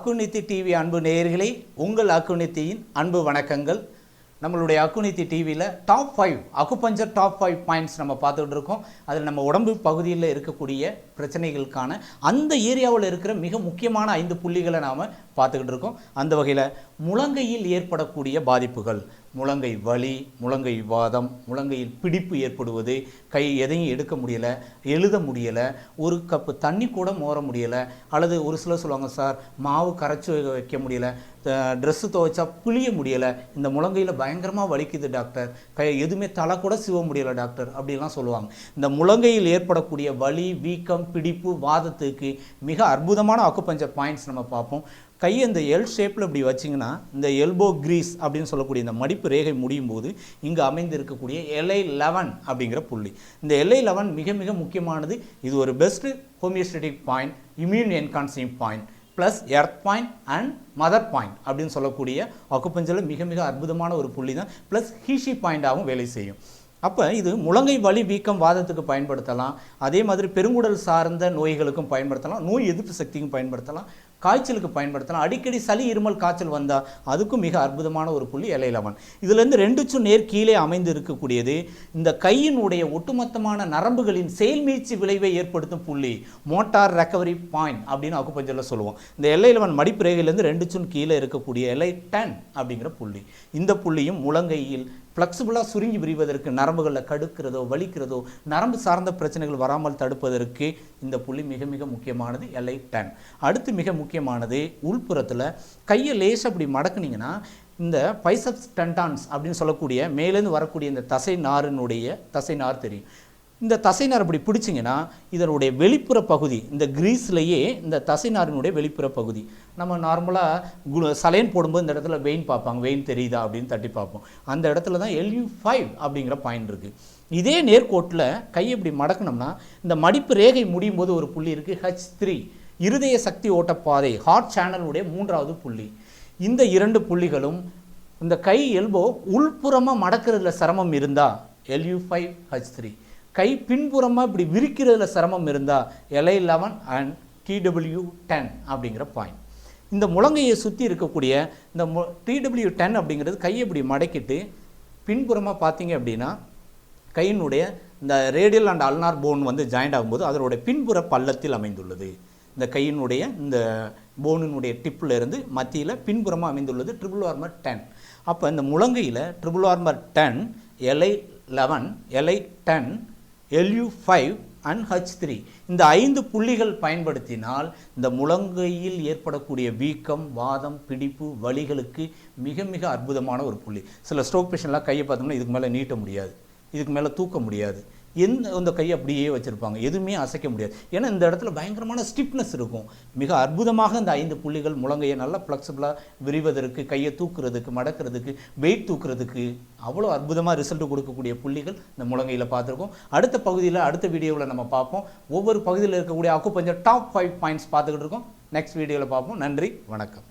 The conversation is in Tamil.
அக்குநித்தி டிவி அன்பு நேயர்களே, உங்கள் அக்குநித்தியின் அன்பு வணக்கங்கள். நம்மளுடைய அக்குநித்தி டிவியில் டாப் 5 அக்குபஞ்சர் டாப் 5 பாயிண்ட்ஸ் நம்ம பார்த்துக்கிட்டு இருக்கோம். அதில் நம்ம உடம்பு பகுதியில் இருக்கக்கூடிய பிரச்சனைகளுக்கான அந்த ஏரியாவில் இருக்கிற மிக முக்கியமான 5 புள்ளிகளை நாம் பார்த்துக்கிட்டு இருக்கோம். அந்த வகையில் முழங்கையில் ஏற்படக்கூடிய பாதிப்புகள், முழங்கை வலி, முழங்கை வாதம், முழங்கையில் பிடிப்பு ஏற்படுவது, கை எதையும் எடுக்க முடியலை, எழுத முடியலை, ஒரு கப்பு தண்ணி கூட மோற முடியலை, அல்லது ஒரு சிலர் சொல்லுவாங்க சார் மாவு கரைச்சி வைக்க முடியலை, ட்ரெஸ்ஸு துவைச்சா பிழிய முடியலை, இந்த முழங்கையில் பயங்கரமாக வலிக்குது டாக்டர், எதுவுமே தலை கூட சிவ முடியலை டாக்டர் அப்படிலாம் சொல்லுவாங்க. இந்த முழங்கையில் ஏற்படக்கூடிய வலி, வீக்கம், பிடிப்பு, வாதத்துக்கு மிக அற்புதமான அக்குபஞ்சர் பாயிண்ட்ஸ் நம்ம பார்ப்போம். கையை இந்த எல் ஷேப்பில் இப்படி வச்சிங்கன்னா இந்த எல்போ கிரீஸ் அப்படின்னு சொல்லக்கூடிய இந்த மடிப்பு ரேகை முடியும் போது இங்கே அமைந்து இருக்கக்கூடிய LI11 அப்படிங்கிற புள்ளி. இந்த LI11 மிக மிக முக்கியமானது. இது ஒரு பெஸ்ட் ஹோமியோஸ்டேட்டிக் பாயிண்ட், இம்யூன் என்கான்சிங் point, plus earth point and mother point அப்படின்னு சொல்லக்கூடிய அக்குபஞ்சரில் மிக மிக அற்புதமான ஒரு புள்ளி தான். ப்ளஸ் ஹீஷி பாயிண்டாகவும் வேலை செய்யும். அப்போ இது முழங்கை வலி, வீக்கம், வாதத்துக்கு பயன்படுத்தலாம். அதே மாதிரி பெருங்குடல் சார்ந்த நோய்களுக்கும் பயன்படுத்தலாம், நோய் எதிர்ப்பு சக்திக்கும் பயன்படுத்தலாம், காய்ச்சலுக்கு பயன்படுத்தலாம். அடிக்கடி சளி, இருமல், காய்ச்சல் வந்தால் அதுக்கும் மிக அற்புதமான ஒரு புள்ளி LI11. இதுலேருந்து 2 நேர் கீழே அமைந்து இருக்கக்கூடியது இந்த கையினுடைய ஒட்டுமொத்தமான நரம்புகளின் செயல்மீட்சி விளைவை ஏற்படுத்தும் புள்ளி, மோட்டார் ரெக்கவரி பாயிண்ட் அப்படின்னு அக்குபஞ்சரில் சொல்லுவோம். இந்த LI11 மடிப்பு ரேகையிலேருந்து 2 கீழே இருக்கக்கூடிய LI10 அப்படிங்கிற புள்ளி. இந்த புள்ளியும் முழங்கையில் ஃப்ளெக்சிபிளாக சுருங்கி விரிவதற்கு, நரம்புகளில் கடுக்கிறதோ வலிக்கிறதோ நரம்பு சார்ந்த பிரச்சனைகள் வராமல் தடுப்பதற்கு இந்த புள்ளி மிக மிக முக்கியமானது LI10. அடுத்து மிக முக்கியமானது உள்புறத்தில் கையை லேசாக அப்படி மடக்குனிங்கன்னா இந்த பைசப்ஸ் டெண்டான்ஸ் அப்படின்னு சொல்லக்கூடிய மேலேருந்து வரக்கூடிய இந்த தசை நார் தெரியும். இந்த தசைநார் அப்படி பிடிச்சிங்கன்னா இதனுடைய வெளிப்புற பகுதி, இந்த கிரீஸ்லேயே இந்த தசைநாரினுடைய வெளிப்புற பகுதி, நம்ம நார்மலாக சலைன் போடும்போது இந்த இடத்துல வெயின் பார்ப்பாங்க, வெயின் தெரியுதா அப்படின்னு தட்டி பார்ப்போம். அந்த இடத்துல தான் LU5 அப்படிங்கிற பாயிண்ட் இருக்குது. இதே நேர்கோட்டில் கையை இப்படி மடக்கணும்னா இந்த மடிப்பு ரேகை முடியும் போது ஒரு புள்ளி இருக்குது, H3, இருதய சக்தி ஓட்டப்பாதை, ஹார்ட் சேனலுடைய 3வது புள்ளி. இந்த 2 புள்ளிகளும் இந்த கை எல்போ உள்புறமாக மடக்கிறதுல சிரமம் இருந்தால் LU5, H3, கை பின்புறமாக இப்படி விரிக்கிறதுல சிரமம் இருந்தால் LI11 அண்ட் TW10 அப்படிங்கிற பாயிண்ட். இந்த முழங்கையை சுற்றி இருக்கக்கூடிய இந்த TW10 அப்படிங்கிறது கையை இப்படி மடக்கிட்டு பின்புறமாக பார்த்தீங்க அப்படின்னா கையினுடைய இந்த ரேடியல் அண்ட் அல்னார் போன் வந்து ஜாயிண்ட் ஆகும்போது அதனுடைய பின்புற பள்ளத்தில் அமைந்துள்ளது. இந்த கையினுடைய இந்த போனினுடைய டிப்பில் இருந்து மத்தியில் பின்புறமாக அமைந்துள்ளது ட்ரிபிள் ஆர்மர் 10. அப்போ இந்த முழங்கையில் triple armour 10, LI11, LI10, LU5 and H3 இந்த 5 புள்ளிகள் பயன்படுத்தினால் இந்த முழங்கையில் ஏற்படக்கூடிய வீக்கம், வாதம், பிடிப்பு, வலிகளுக்கு மிக மிக அற்புதமான ஒரு புள்ளி. சில ஸ்ட்ரோக் பேஷண்ட்லாம் கையை பார்த்தோம்னா இதுக்கு மேலே நீட்ட முடியாது, இதுக்கு மேலே தூக்க முடியாது, இந்த கையை அப்படியே வச்சுருப்பாங்க, எதுவுமே அசைக்க முடியாது. ஏன்னா இந்த இடத்துல பயங்கரமான ஸ்டிப்னஸ் இருக்கும். மிக அற்புதமாக இந்த 5 புள்ளிகள் முழங்கையை நல்லா ஃப்ளெக்சிபிளாக விரிவதற்கு, கையை தூக்குறதுக்கு, மடக்கிறதுக்கு, வெயிட் தூக்குறதுக்கு அவ்வளோ அற்புதமாக ரிசல்ட் கொடுக்கக்கூடிய புள்ளிகள் இந்த முழங்கையில் பார்த்துருக்கோம். அடுத்த பகுதியில், அடுத்த வீடியோவில் நம்ம பார்ப்போம். ஒவ்வொரு பகுதியில் இருக்கக்கூடிய அக்குபஞ்சர் டாப் 5 பாயிண்ட்ஸ் பார்த்துக்கிட்டு இருக்கோம். நெக்ஸ்ட் வீடியோவில் பார்ப்போம். நன்றி, வணக்கம்.